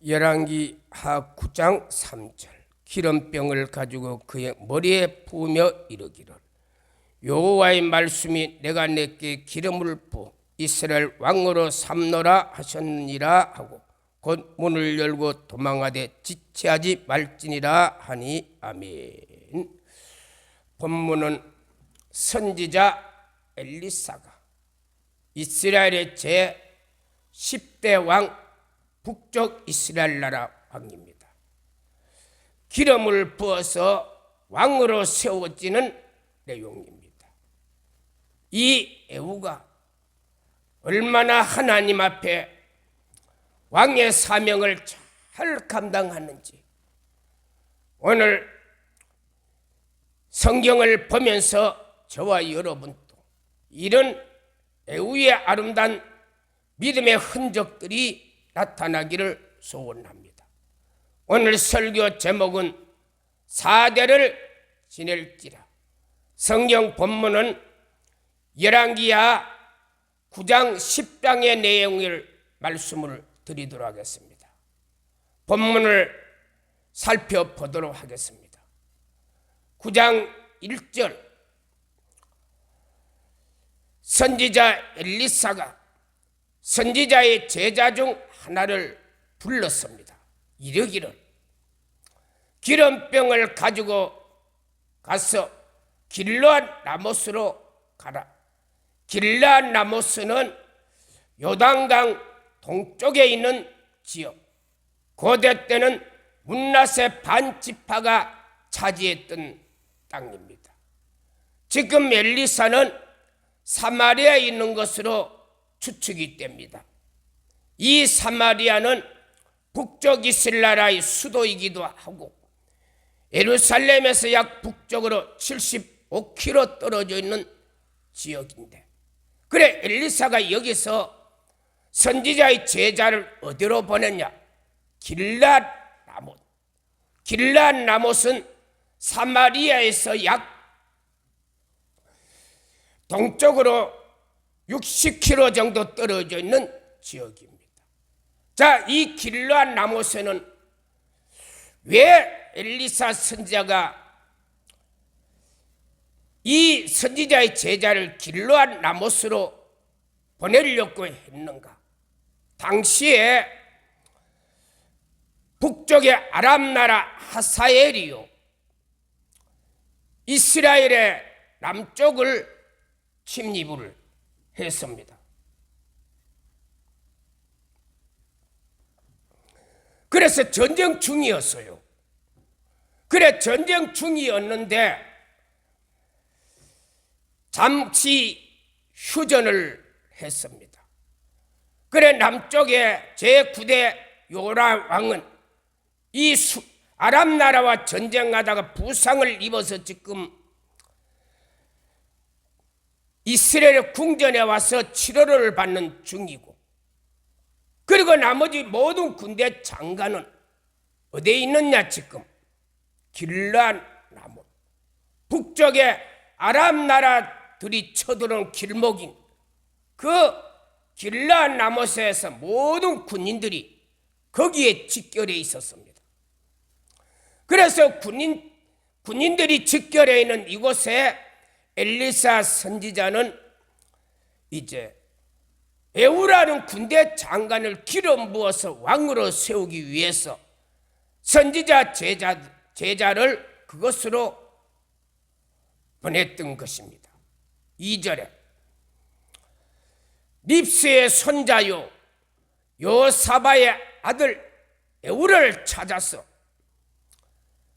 열왕기하 9장 3절 기름병을 가지고 그의 머리에 부으며 이르기를 여호와의 말씀이 내가 내게 기름을 부어 이스라엘 왕으로 삼노라 하셨느니라 하고 곧 문을 열고 도망하되 지체하지 말지니라 하니 아멘. 본문은 선지자 엘리사가 이스라엘의 제 10대 왕 북쪽 이스라엘 나라 왕입니다. 기름을 부어서 왕으로 세워지는 내용입니다. 이 에후가 얼마나 하나님 앞에 왕의 사명을 잘 감당하는지 오늘 성경을 보면서 저와 여러분도 이런 에후의 아름다운 믿음의 흔적들이 나타나기를 소원합니다. 오늘 설교 제목은 4대를 지낼지라. 성경 본문은 열왕기하 9장 10장의 내용을 말씀을 드리도록 하겠습니다. 본문을 살펴보도록 하겠습니다. 9장 1절 선지자 엘리사가 선지자의 제자 중 하나를 불렀습니다. 이르기를 기름병을 가지고 가서 길르앗 라모스로 가라. 길르앗 라모스는 요단강 동쪽에 있는 지역, 고대 때는 문낫의 반지파가 차지했던 땅입니다. 지금 엘리사는 사마리아에 있는 것으로 추측이 됩니다. 이 사마리아는 북쪽 이스라엘 나라의 수도이기도 하고 예루살렘에서 약 북쪽으로 75km 떨어져 있는 지역인데, 그래 엘리사가 여기서 선지자의 제자를 어디로 보냈냐? 길르앗 라못. 길르앗 라못은 사마리아에서 약 동쪽으로 60km 정도 떨어져 있는 지역입니다. 자, 이 길르앗 라못에는 왜 엘리사 선지자가 이 선지자의 제자를 길르앗 라못으로 보내려고 했는가? 당시에 북쪽의 아람 나라 하사엘이요 이스라엘의 남쪽을 침입을 했습니다. 그래서 전쟁 중이었어요. 그래 전쟁 중이었는데 잠시 휴전을 했습니다. 그래 남쪽의 제9대 요람 왕은 이 아람 나라와 전쟁하다가 부상을 입어서 지금 이스라엘 궁전에 와서 치료를 받는 중이고, 그리고 나머지 모든 군대 장관은 어디에 있느냐? 지금 길르앗 라못, 북쪽에 아람 나라들이 쳐들어온 길목인 그 길르앗 라못에서 모든 군인들이 거기에 집결해 있었습니다. 그래서 군인들이 집결해 있는 이곳에 엘리사 선지자는 이제 에후라는 군대 장관을 기름 부어서 왕으로 세우기 위해서 선지자 제자를 그것으로 보냈던 것입니다. 2절에 립스의 손자요 요사바의 아들 에후를 찾아서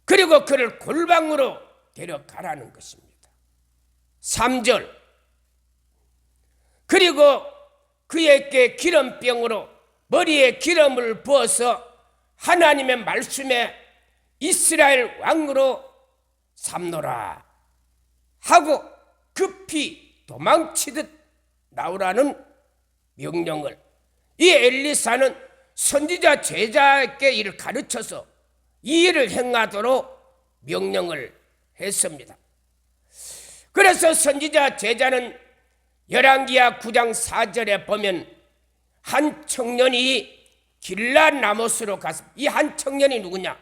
그리고 그를 골방으로 데려가라는 것입니다. 3절 그리고 그에게 기름병으로 머리에 기름을 부어서 하나님의 말씀에 이스라엘 왕으로 삼노라 하고 급히 도망치듯 나오라는 명령을, 이 엘리사는 선지자 제자에게 이를 가르쳐서 이 일을 행하도록 명령을 했습니다. 그래서 선지자 제자는 열왕기하 9장 4절에 보면 한 청년이 길랏라모스로 가서 이 한 청년이 누구냐?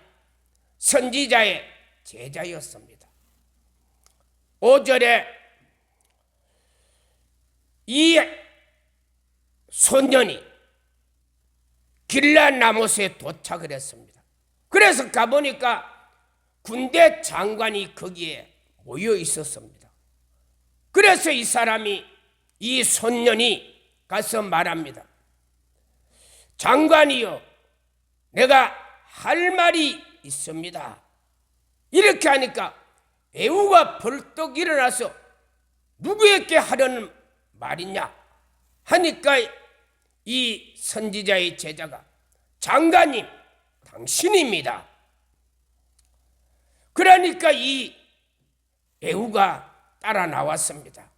선지자의 제자였습니다. 5절에 이 소년이 길랏라모스에 도착을 했습니다. 그래서 가보니까 군대 장관이 거기에 모여 있었습니다. 그래서 이 사람이, 이 소년이 가서 말합니다. 장관이요, 내가 할 말이 있습니다. 이렇게 하니까 에우가 벌떡 일어나서 누구에게 하려는 말이냐 하니까 이 선지자의 제자가 장관님, 당신입니다. 그러니까 이 에우가 따라 나왔습니다.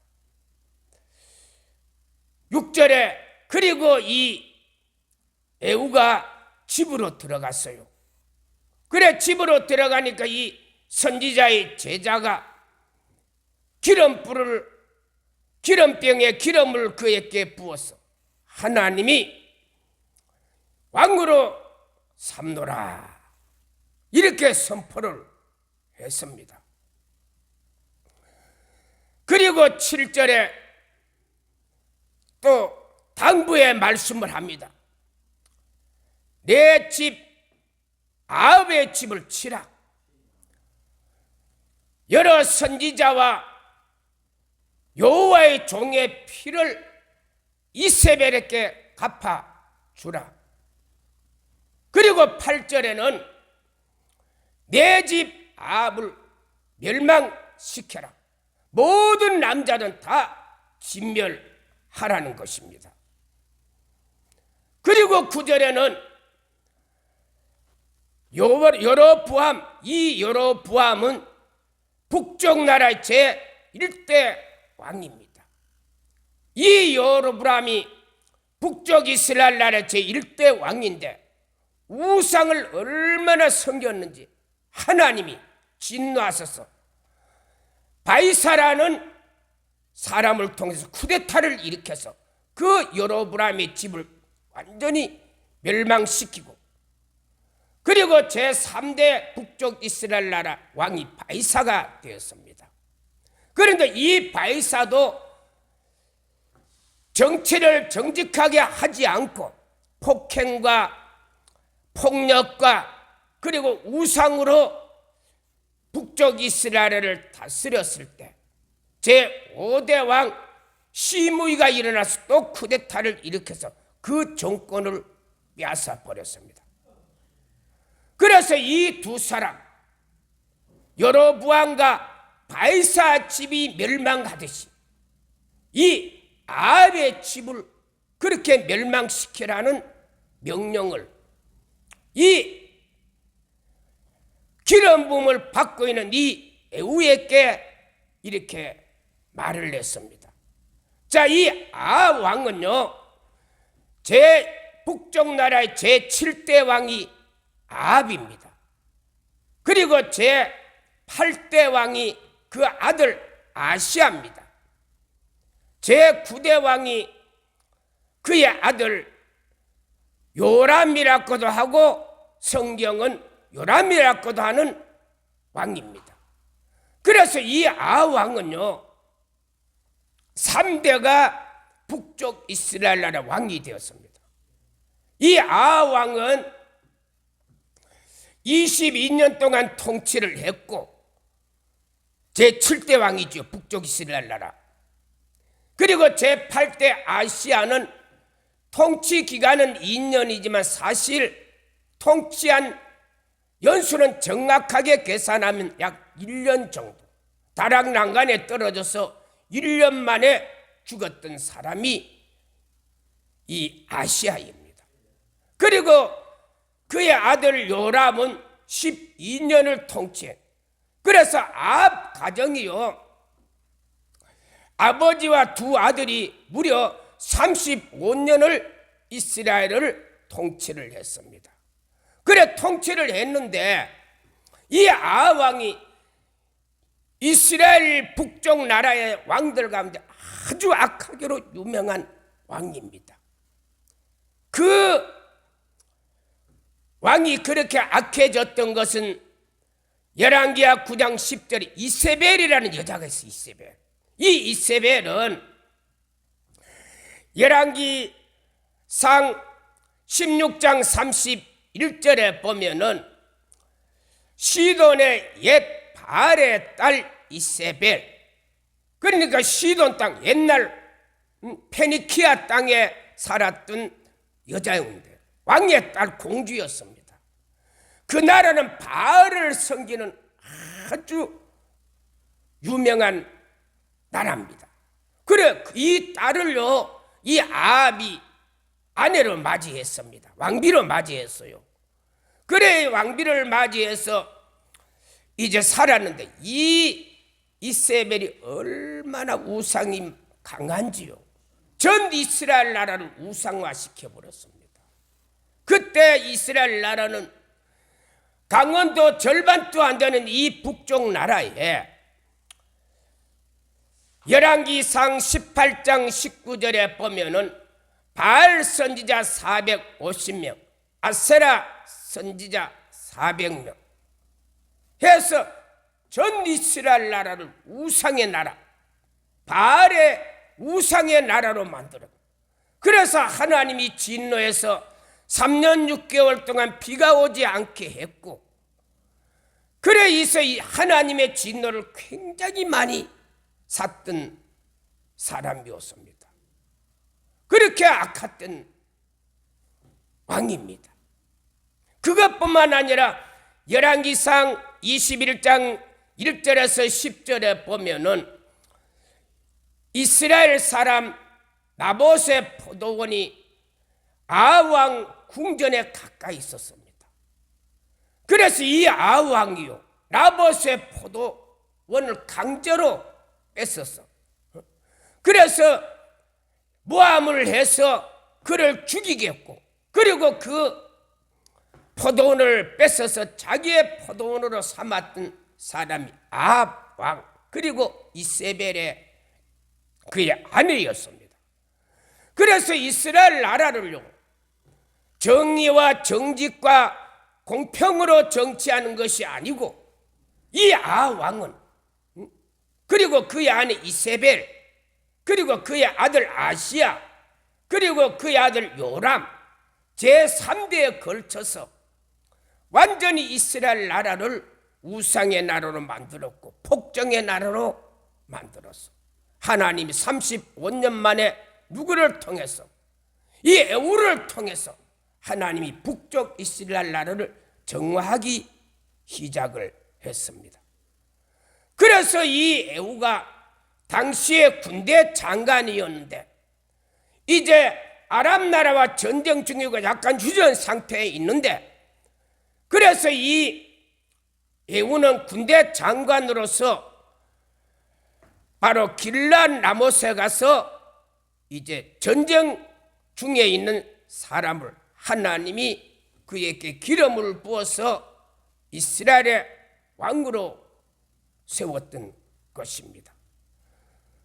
6절에 그리고 이 에우가 집으로 들어갔어요. 그래 집으로 들어가니까 이 선지자의 제자가 기름병에 기름을 그에게 부어서 하나님이 왕으로 삼노라 이렇게 선포를 했습니다. 그리고 7절에 또 당부의 말씀을 합니다. 내 집 아합의 집을 치라. 여러 선지자와 여호와의 종의 피를 이세벨에게 갚아주라. 그리고 8절에는 내 집 아합을 멸망시켜라. 모든 남자는 다 진멸하라는 것입니다. 그리고 9절에는 여로보암, 이 여로보암은 북쪽 나라의 제1대 왕입니다. 이 여로보암이 북쪽 이스라엘 나라의 제1대 왕인데 우상을 얼마나 섬겼는지 하나님이 진노하셔서 바이사라는 사람을 통해서 쿠데타를 일으켜서 그 여로보암의 집을 완전히 멸망시키고, 그리고 제3대 북쪽 이스라엘 나라 왕이 바이사가 되었습니다. 그런데 이 바이사도 정치를 정직하게 하지 않고 폭행과 폭력과 그리고 우상으로 북쪽 이스라엘을 다스렸을 때 제5대 왕 시므이가 일어나서 또 쿠데타를 일으켜서 그 정권을 빼앗아 버렸습니다. 그래서 이 두 사람 여로보암과 바이사 집이 멸망하듯이 이 아합의 집을 그렇게 멸망시키라는 명령을 이 기름 부음을 받고 있는 이 에우에게 이렇게 말을 했습니다. 자, 이 아합 왕은요, 북쪽 나라의 제7대 왕이 아합입니다. 그리고 제8대 왕이 그 아들 아시아입니다. 제9대 왕이 그의 아들 요람이라고도 하고 성경은 요람이라고도 하는 왕입니다. 그래서 이 아합 왕은요 3대가 북쪽 이스라엘 나라 왕이 되었습니다. 이 아합 왕은 22년 동안 통치를 했고 제7대 왕이죠. 북쪽 이스라엘 나라. 그리고 제8대 아시아는 통치 기간은 2년이지만 사실 통치한 연수는 정확하게 계산하면 약 1년 정도. 다락난간에 떨어져서 1년 만에 죽었던 사람이 이 아시아입니다. 그리고 그의 아들 요람은 12년을 통치해. 그래서 아합 가정이요, 아버지와 두 아들이 무려 35년을 이스라엘을 통치를 했습니다. 그래 통치를 했는데 이 아합 왕이 이스라엘 북쪽 나라의 왕들 가운데 아주 악하기로 유명한 왕입니다. 그 왕이 그렇게 악해졌던 것은 열왕기하 9장 10절에 이세벨이라는 여자가 있어요. 이세벨. 이 이세벨은 열왕기상 16장 31절에 보면은 시돈의 옛 바알의 딸 이세벨, 그러니까 시돈 땅, 옛날 페니키아 땅에 살았던 여자였는데 왕의 딸 공주였습니다. 그 나라는 바알을 섬기는 아주 유명한 나라입니다. 그래 이 딸을요 이 아합이 아내로 맞이했습니다. 왕비로 맞이했어요. 그래 왕비를 맞이해서 이제 살았는데 이 이세벨이 얼마나 우상이 강한지요. 전 이스라엘 나라를 우상화시켜 버렸습니다. 그때 이스라엘 나라는 강원도 절반도 안 되는 이 북쪽 나라에 열왕기상 18장 19절에 보면은 바알 선지자 450명, 아세라 선지자 400명 해서 전 이스라엘 나라를 우상의 나라, 바알의 우상의 나라로 만들어. 그래서 하나님이 진노해서 3년 6개월 동안 비가 오지 않게 했고, 그래서 이 하나님의 진노를 굉장히 많이 샀던 사람이었습니다. 그렇게 악했던 왕입니다. 그것뿐만 아니라 열왕기상 21장 1절에서 10절에 보면은 이스라엘 사람 나봇의 포도원이 아합왕 궁전에 가까이 있었습니다. 그래서 이 아합왕이요 나봇의 포도원을 강제로 뺐었어. 그래서 모함을 해서 그를 죽이겠고, 그리고 그 포도원을 뺏어서 자기의 포도원으로 삼았던 사람이 아합 왕, 그리고 이세벨의 그의 아내였습니다. 그래서 이스라엘 나라를요 정의와 정직과 공평으로 정치하는 것이 아니고 이 아합 왕은, 그리고 그의 아내 이세벨, 그리고 그의 아들 아시야, 그리고 그의 아들 요람, 제3대에 걸쳐서 완전히 이스라엘 나라를 우상의 나라로 만들었고 폭정의 나라로 만들었어. 하나님이 35년 만에 누구를 통해서, 이 에후를 통해서 하나님이 북쪽 이스라엘 나라를 정화하기 시작을 했습니다. 그래서 이 에후가 당시의 군대 장관이었는데 이제 아람 나라와 전쟁 중이고 약간 휴전 상태에 있는데, 그래서 이 에후는 군대 장관으로서 바로 길란 라못에 가서 이제 전쟁 중에 있는 사람을 하나님이 그에게 기름을 부어서 이스라엘의 왕으로 세웠던 것입니다.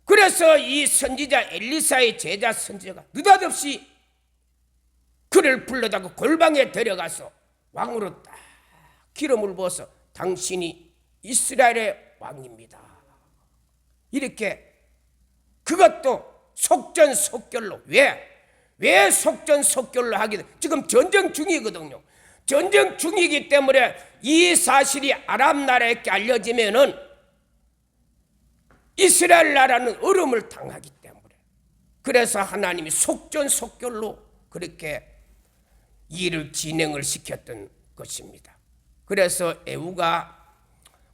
그래서 이 선지자 엘리사의 제자 선지자가 느닷없이 그를 불러다가 골방에 데려가서 왕으로 딱 기름을 부어서 당신이 이스라엘의 왕입니다. 이렇게, 그것도 속전속결로. 왜 속전속결로 하게 돼? 지금 전쟁 중이거든요. 전쟁 중이기 때문에 이 사실이 아람 나라에 알려지면은 이스라엘 나라는 어려움을 당하기 때문에, 그래서 하나님이 속전속결로 그렇게 일을 진행을 시켰던 것입니다. 그래서 에후가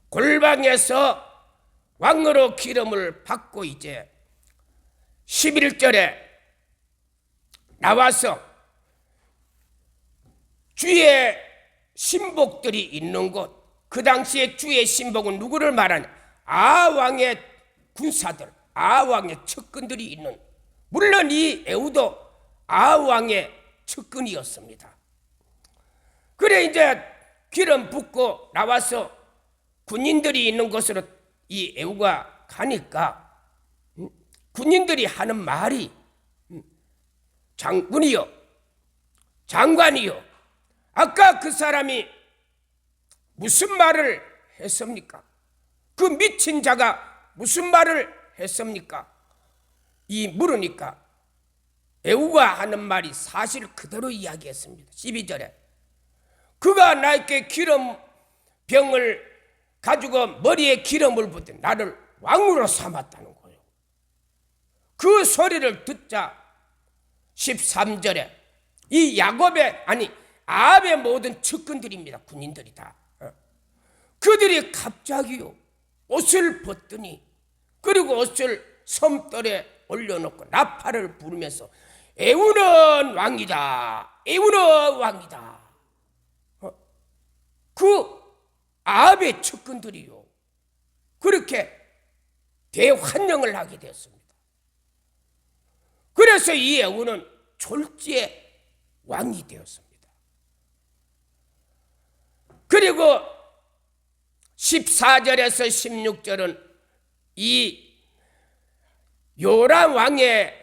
골방에서 왕으로 기름을 받고 이제 11절에 나와서 주의 신복들이 있는 곳, 그 당시에 주의 신복은 누구를 말하냐? 아왕의 군사들, 아왕의 측근들이 있는, 물론 이 에후도 아왕의 측근이었습니다. 그래 이제 기름 붓고 나와서 군인들이 있는 곳으로 이 에후가 가니까 군인들이 하는 말이 장군이요, 장관이요, 아까 그 사람이 무슨 말을 했습니까? 그 미친 자가 무슨 말을 했습니까? 이 물으니까 애우가 하는 말이 사실 그대로 이야기했습니다. 12절에 그가 나에게 기름병을 가지고 머리에 기름을 붓되 나를 왕으로 삼았다는 거예요. 그 소리를 듣자 13절에 이 아합의 모든 측근들입니다. 군인들이 다 그들이 갑자기요 옷을 벗더니 그리고 옷을 섬돌에 올려놓고 나팔을 부르면서 애우는 왕이다, 애우는 왕이다. 그 아합의 측근들이요 그렇게 대환영을 하게 되었습니다. 그래서 이 애우는 졸지의 왕이 되었습니다. 그리고 14절에서 16절은 이 요람 왕의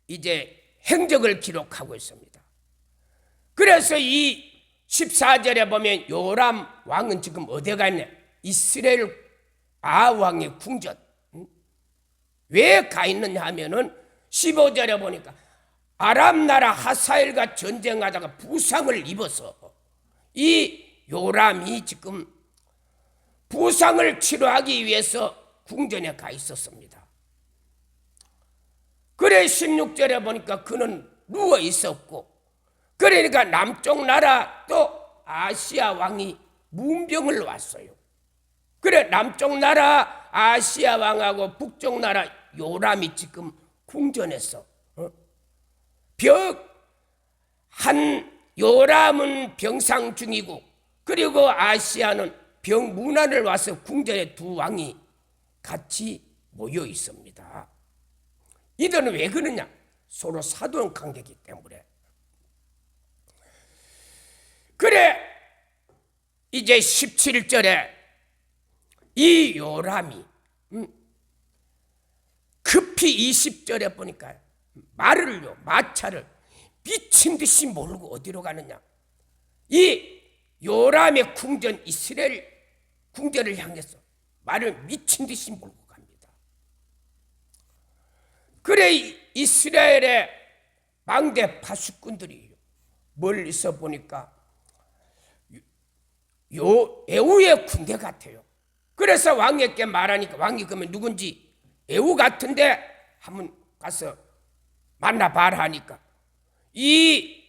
이제 행적을 기록하고 있습니다. 그래서 이 14절에 보면 요람 왕은 지금 어디가 있냐? 이스라엘 아합 왕의 궁전. 왜 가 있느냐 하면은 15절에 보니까 아람 나라 하사엘과 전쟁하다가 부상을 입어서 이 요람이 지금 부상을 치료하기 위해서 궁전에 가 있었습니다. 그래 16절에 보니까 그는 누워 있었고 그러니까 남쪽 나라 또 아시아 왕이 문병을 왔어요. 그래 남쪽 나라 아시아 왕하고 북쪽 나라 요람이 지금 궁전에서 요람은 병상 중이고 그리고 아시아는 병문안을 와서 궁전에 두 왕이 같이 모여 있습니다. 이들은 왜 그러냐? 서로 사돈 관계이기 때문에. 그래 이제 17절에 이 요람이 급히 20절에 보니까 마차를 미친 듯이 몰고 어디로 가느냐? 이 요람의 궁전 이스라엘 궁전을 향해서 말을 미친 듯이 몰고 갑니다. 그래 이스라엘의 망대 파수꾼들이 멀리서 보니까 애우의 군대 같아요. 그래서 왕에게 말하니까 왕이 그러면 누군지 애우 같은데 한번 가서 만나봐라 하니까 이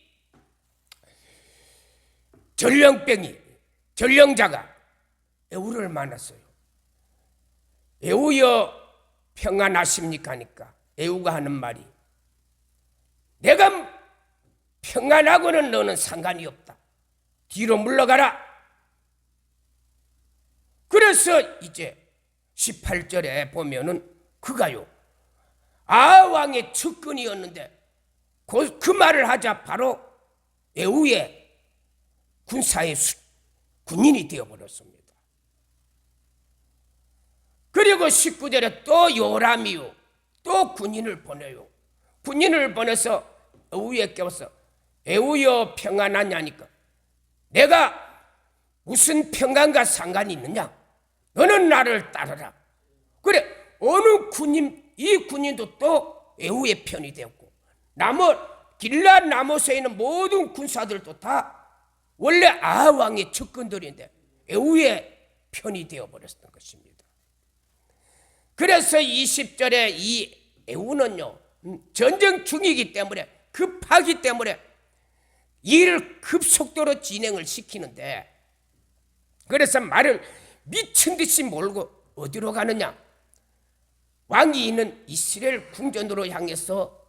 전령자가 애우를 만났어요. 애우여 평안하십니까 하니까 애우가 하는 말이 내가 평안하고는 너는 상관이 없다. 뒤로 물러가라. 그래서 이제 18절에 보면은 그가요 아왕의 측근이었는데 그 말을 하자 바로 애우의 군사의 군인이 되어버렸습니다. 그리고 19절에 또 요람이요 또 군인을 보내요. 군인을 보내서 애우에게 와서 애우여 평안하냐니까 내가 무슨 평안과 상관이 있느냐? 너는 나를 따르라. 그래 어느 군인 이 군인도 또 애우의 편이 되었고 길랏 라모스에 있는 모든 군사들도 다 원래 아합 왕의 측근들인데 애우의 편이 되어버렸던 것입니다. 그래서 20절에 이 애우는요 전쟁 중이기 때문에 급하기 때문에 일을 급속도로 진행을 시키는데 그래서 말을 미친 듯이 몰고 어디로 가느냐? 왕이 있는 이스라엘 궁전으로 향해서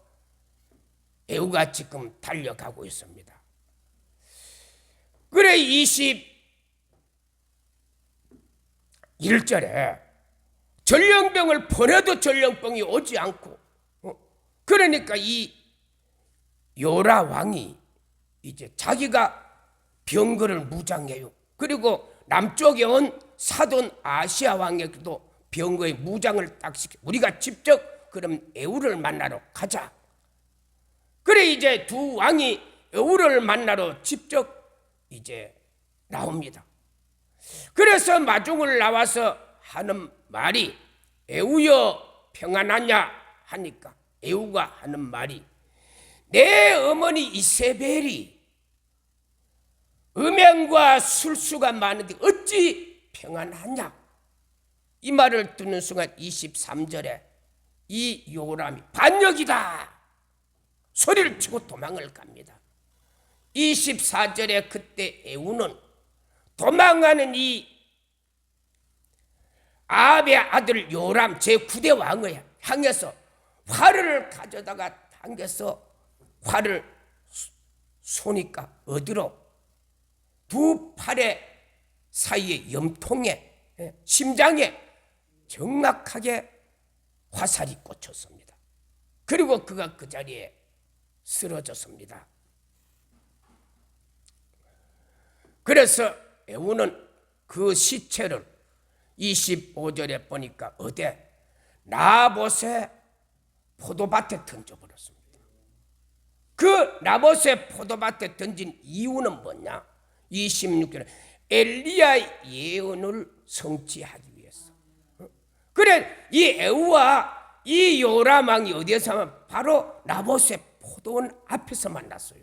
애우가 지금 달려가고 있습니다. 그래 21절에 전령병을 보내도 전령병이 오지 않고 그러니까 이 요라 왕이 이제 자기가 병거를 무장해요. 그리고 남쪽에 온 사돈 아시아 왕에게도 병거의 무장을 딱 시켜 우리가 직접 그럼 애우를 만나러 가자. 그래 이제 두 왕이 애우를 만나러 직접 이제 나옵니다. 그래서 마중을 나와서 하는 말이 에우여 평안하냐 하니까 에우가 하는 말이 내 어머니 이세벨이 음행과 술수가 많은데 어찌 평안하냐. 이 말을 듣는 순간 23절에 이 요람이 반역이다 소리를 치고 도망을 갑니다. 24절에 그때 에우는 도망가는 이 아합의 아들 요람 제9대 왕을 향해서 활을 가져다가 당겨서 활을 쏘니까 어디로? 두 팔의 사이에 염통에 심장에 정확하게 화살이 꽂혔습니다. 그리고 그가 그 자리에 쓰러졌습니다. 그래서 에우는 그 시체를 25절에 보니까 어디? 나봇의 포도밭에 던져버렸습니다. 그 나봇의 포도밭에 던진 이유는 뭐냐? 26절에 엘리야의 예언을 성취하기 위해서. 그래 이 에우와 이 요람 왕이 어디에서 하면 바로 나봇의 포도원 앞에서 만났어요.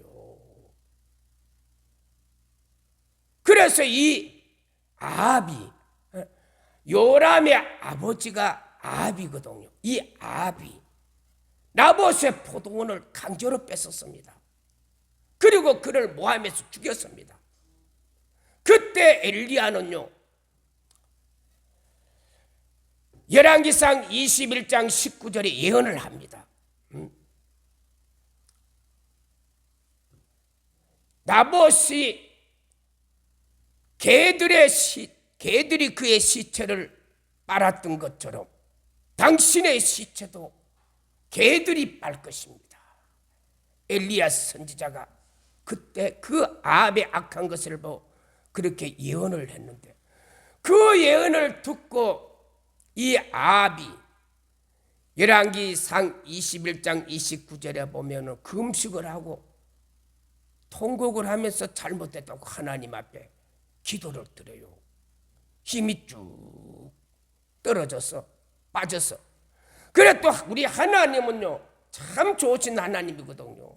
그래서 이 아합이 요람의 아버지가 아합이거든요. 이 아합이 나봇의 포도원을 강제로 뺏었습니다. 그리고 그를 모함해서 죽였습니다. 그때 엘리야는요 열왕기상 21장 19절에 예언을 합니다. 나봇이 개들이 그의 시체를 빨았던 것처럼 당신의 시체도 개들이 빨 것입니다. 엘리야 선지자가 그때 그 아합의 악한 것을 보고 그렇게 예언을 했는데 그 예언을 듣고 이 아합이 열왕기상 21장 29절에 보면 금식을 하고 통곡을 하면서 잘못됐다고 하나님 앞에 기도를 드려요. 힘이 쭉 떨어져서 빠져서. 그래 또 우리 하나님은요 참 좋으신 하나님이거든요.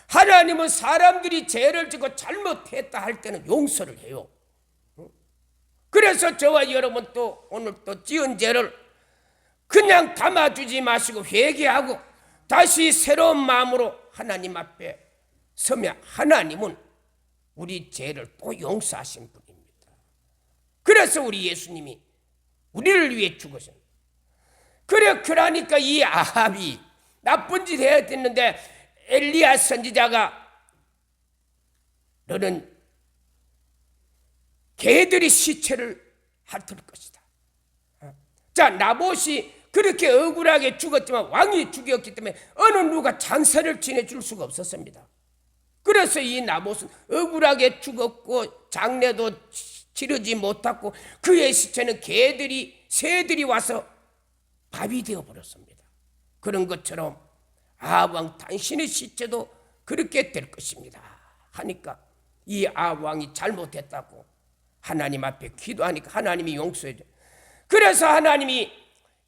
하나님은 사람들이 죄를 지고 잘못했다 할 때는 용서를 해요. 그래서 저와 여러분 또 오늘 또 지은 죄를 그냥 담아주지 마시고 회개하고 다시 새로운 마음으로 하나님 앞에 서면 하나님은 우리 죄를 또 용서하신 분입니다. 그래서 우리 예수님이 우리를 위해 죽으셨습니다. 그러니까 이 아합이 나쁜 짓 해야 됐는데 엘리야 선지자가 너는 개들이 시체를 핥을 것이다. 자, 나봇이 그렇게 억울하게 죽었지만 왕이 죽였기 때문에 어느 누가 장사를 지내줄 수가 없었습니다. 그래서 이 나봇은 억울하게 죽었고 장례도 치르지 못하고 그의 시체는 새들이 와서 밥이 되어버렸습니다. 그런 것처럼 아합 왕 당신의 시체도 그렇게 될 것입니다 하니까 이 아합 왕이 잘못했다고 하나님 앞에 기도하니까 하나님이 용서해 줘요. 그래서 하나님이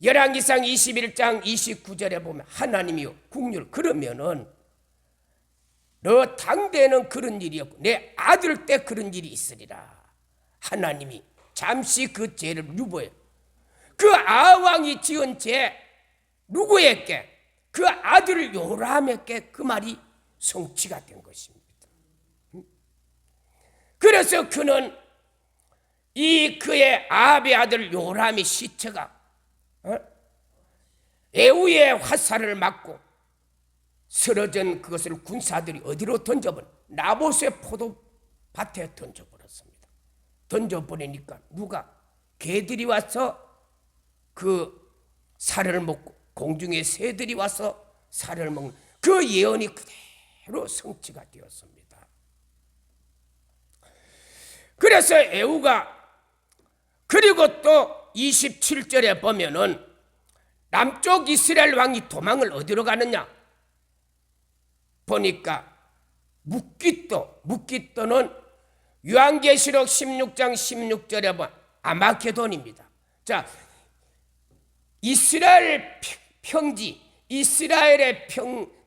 열왕기상 21장 29절에 보면 하나님이 국률 그러면은 너 당대는 그런 일이 없고 내 아들 때 그런 일이 있으리라. 하나님이 잠시 그 죄를 유보해. 그 아합 왕이 지은 죄 누구에게? 그 아들 요람에게 그 말이 성취가 된 것입니다. 그래서 그는 그의 아합의 아들 요람의 시체가 에우의 화살을 맞고 쓰러진 그것을 군사들이 어디로 던져버려? 나봇의 포도밭에 던져버렸습니다. 던져버리니까 누가? 개들이 와서 그 살을 먹고 공중의 새들이 와서 살을 먹는 그 예언이 그대로 성취가 되었습니다. 그래서 에우가 그리고 또 27절에 보면은 남쪽 이스라엘 왕이 도망을 어디로 가느냐 보니까 묵깃도는 요한계시록 16장 16절에 보면 아마게돈입니다. 자, 이스라엘 평지, 이스라엘의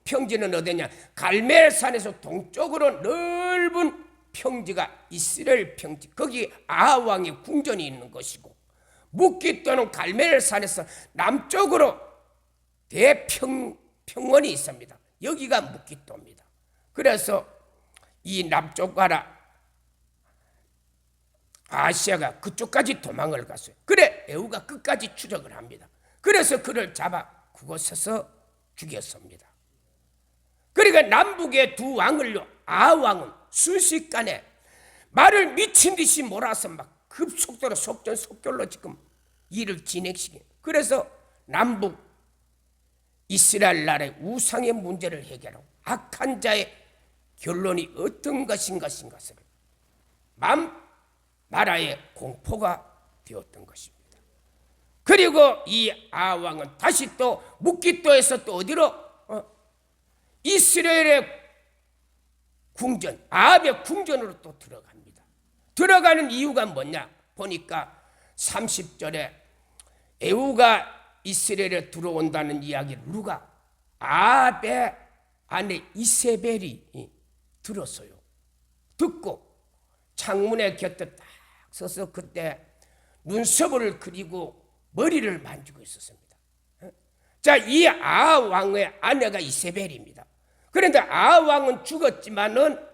평지는 어디냐? 갈멜산에서 동쪽으로 넓은 평지가 이스라엘 평지, 거기 아하왕의 궁전이 있는 것이고, 묵깃도는 갈멜산에서 남쪽으로 대평원이 있습니다. 여기가 묵깃도입니다. 그래서 이 남쪽 가라 아시아가 그쪽까지 도망을 갔어요. 그래 에후가 끝까지 추적을 합니다. 그래서 그를 잡아 그곳에서 죽였습니다. 그러니까 남북의 두 왕을요, 아왕은 순식간에 말을 미친 듯이 몰아서 막 급속도로 속전속결로 지금 일을 진행시킨. 그래서 남북 이스라엘 나라의 우상의 문제를 해결하고 악한 자의 결론이 어떤 것인가 것을 나라의 공포가 되었던 것입니다. 그리고 이 아왕은 다시 또 묵깃도에서 또 어디로 이스라엘의 궁전, 아합의 궁전으로 또 들어갑니다. 들어가는 이유가 뭐냐 보니까 30절에 에후가 이스라엘에 들어온다는 이야기를 누가? 아합의 아내 이세벨이 들었어요. 듣고 창문에 곁에 딱 서서 그때 눈썹을 그리고 머리를 만지고 있었습니다. 자, 이 아왕의 아내가 이세벨입니다. 그런데 아왕은 죽었지만은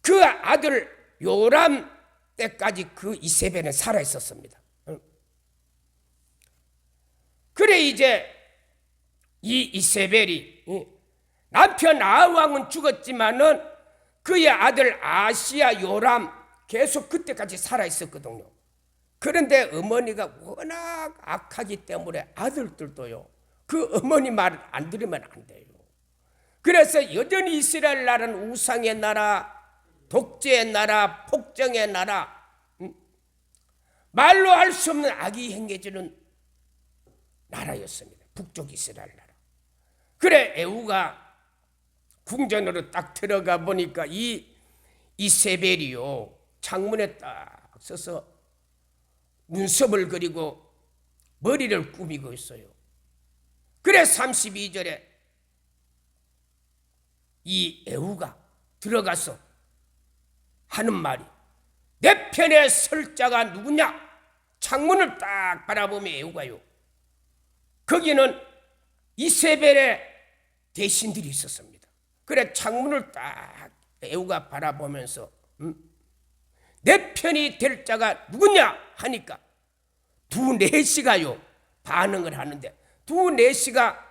그 아들 요람 때까지 그 이세벨은 살아 있었습니다. 그래 이제 이 이세벨이 남편 아왕은 죽었지만은 그의 아들 아시아 요람 계속 그때까지 살아 있었거든요. 그런데 어머니가 워낙 악하기 때문에 아들들도요, 그 어머니 말을 안 들으면 안 돼요. 그래서 여전히 이스라엘 나라는 우상의 나라, 독재의 나라, 폭정의 나라, 말로 할 수 없는 악이 행해지는 나라였습니다. 북쪽 이스라엘 나라. 그래 에후가 궁전으로 딱 들어가 보니까 이 이세벨이요, 창문에 딱 서서 눈썹을 그리고 머리를 꾸미고 있어요. 그래 32절에 이 에후가 들어가서 하는 말이 내 편에 설 자가 누구냐? 창문을 딱 바라보며 에후가요, 거기는 이세벨의 대신들이 있었습니다. 그래 창문을 딱 에후가 바라보면서 내 편이 될 자가 누구냐 하니까 두 내시가요 반응을 하는데, 두 내시가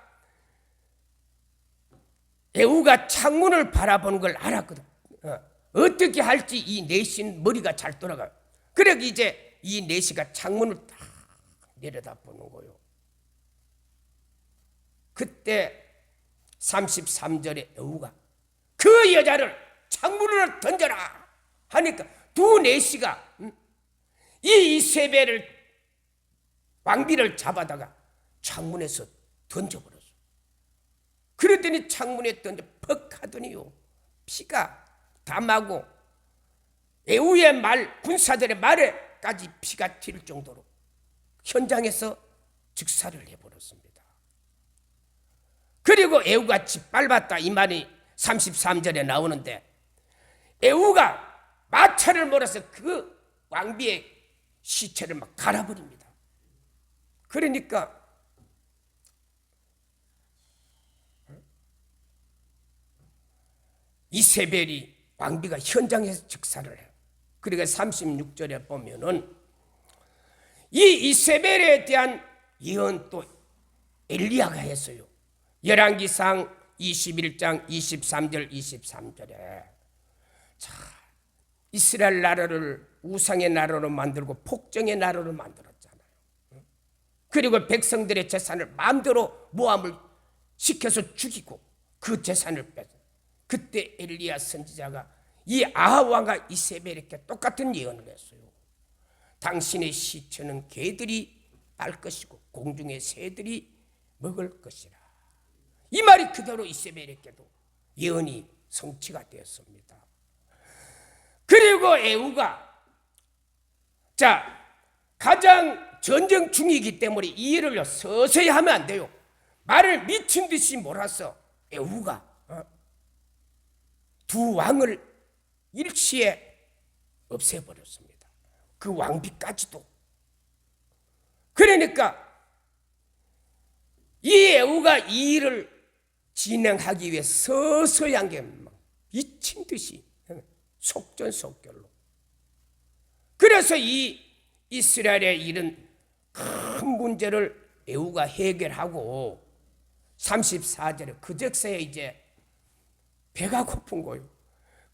에후가 창문을 바라보는 걸 알았거든. 어떻게 할지 이 내시는 머리가 잘 돌아가요. 그래 이제 이 내시가 창문을 딱 내려다보는 거예요. 그때 33절에 에후가 그 여자를 창문으로 던져라 하니까 두 내시가 이 이세벨을 왕비를 잡아다가 창문에서 던져버렸어. 그랬더니 창문에 던져 퍽 하더니요, 피가 담하고 에후의 말, 군사들의 말에까지 피가 튈 정도로 현장에서 즉사를 해버렸습니다. 그리고 에후가 짓밟았다 이 말이 33절에 나오는데, 에후가 마차를 몰아서 그 왕비의 시체를 막 갈아버립니다. 그러니까 이세벨이 왕비가 현장에서 즉사를 해요. 그러니까 36절에 보면은 이 이세벨에 대한 예언 또 엘리야가 했어요. 열왕기상 21장 23절 23절에 자, 이스라엘 나라를 우상의 나라로 만들고 폭정의 나라로 만들었잖아요. 그리고 백성들의 재산을 마음대로 모함을 시켜서 죽이고 그 재산을 뺏어. 그때 엘리야 선지자가 이 아합 왕과 이세벨에게 똑같은 예언을 했어요. 당신의 시체는 개들이 빨 것이고 공중의 새들이 먹을 것이라. 이 말이 그대로 이세벨에게도 예언이 성취가 되었습니다. 그 그리고 에후가 가장 전쟁 중이기 때문에 이 일을 서서히 하면 안 돼요. 말을 미친 듯이 몰아서 에후가 두 왕을 일시에 없애버렸습니다. 그 왕비까지도. 그러니까 이 에후가 이 일을 진행하기 위해 서서히 한 게 미친 듯이 속전속결로. 그래서 이 이스라엘의 이런 큰 문제를 에후가 해결하고 34절에 그제서야 이제 배가 고픈 거예요.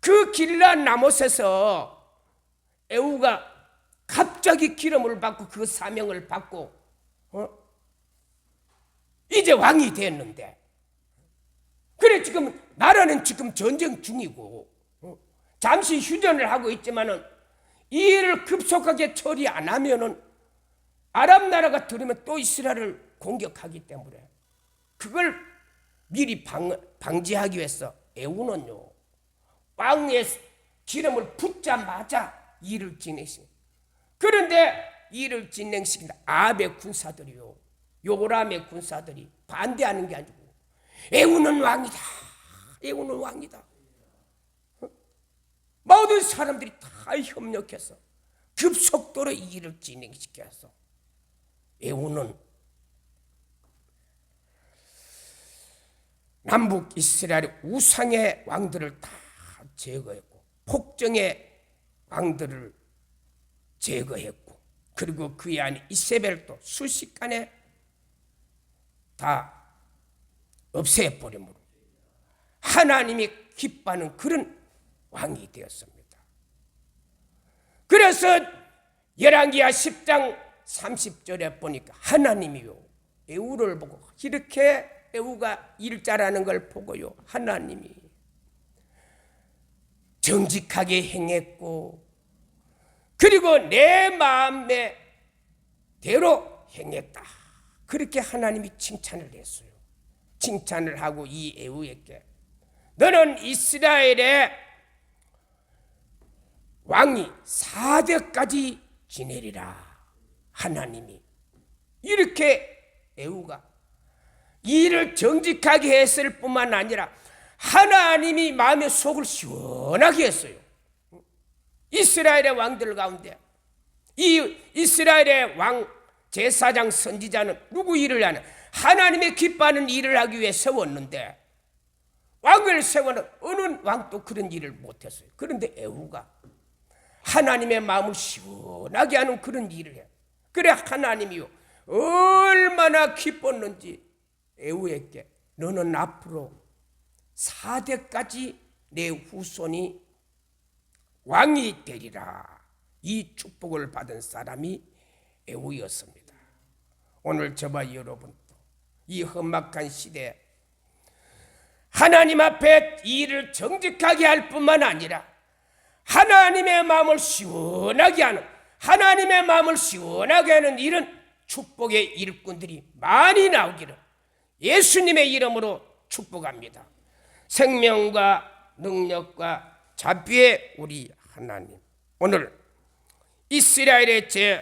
그 길랏 라못에서 에후가 갑자기 기름을 받고 그 사명을 받고 이제 왕이 됐는데, 그래 지금 나라는 지금 전쟁 중이고 잠시 휴전을 하고 있지만은 이 일을 급속하게 처리 안 하면은 아랍 나라가 들으면 또 이스라엘을 공격하기 때문에 그걸 미리 방지하기 위해서 에후는요 왕의 기름을 붓자마자 일을 진행시킵니다. 그런데 일을 진행시킨다 아합의 군사들이요, 요람의 군사들이 반대하는 게 아니고 에후는 왕이다, 에후는 왕이다. 모든 사람들이 다 협력해서 급속도로 이 일을 진행시켜서 에후는 남북 이스라엘의 우상의 왕들을 다 제거했고 폭정의 왕들을 제거했고, 그리고 그의 아내 이세벨도 순식간에 다 없애버림으로 하나님이 기뻐하는 그런 왕이 되었습니다. 그래서 열왕기하 10장 30절에 보니까 하나님이요 에후를 보고, 이렇게 에후가 일 잘하는 걸 보고요 하나님이 정직하게 행했고 그리고 내 마음의 대로 행했다, 그렇게 하나님이 칭찬을 했어요. 칭찬을 하고 이 에후에게 너는 이스라엘의 왕이 4대까지 지내리라. 하나님이 이렇게 에후가 일을 정직하게 했을 뿐만 아니라 하나님이 마음의 속을 시원하게 했어요. 이스라엘의 왕들 가운데 이 이스라엘의 왕 제사장 선지자는 누구 일을 하냐? 하나님의 기뻐하는 일을 하기 위해 세웠는데 왕을 세워는 어느 왕도 그런 일을 못했어요. 그런데 에후가 하나님의 마음을 시원하게 하는 그런 일을 해요. 그래 하나님이요 얼마나 기뻤는지 에후에게 너는 앞으로 4대까지 내 후손이 왕이 되리라, 이 축복을 받은 사람이 에후였습니다. 오늘 저와 여러분도 이 험악한 시대에 하나님 앞에 일을 정직하게 할 뿐만 아니라 하나님의 마음을 시원하게 하는, 하나님의 마음을 시원하게 하는 이런 축복의 일꾼들이 많이 나오기를 예수님의 이름으로 축복합니다. 생명과 능력과 자비의 우리 하나님, 오늘 이스라엘의 제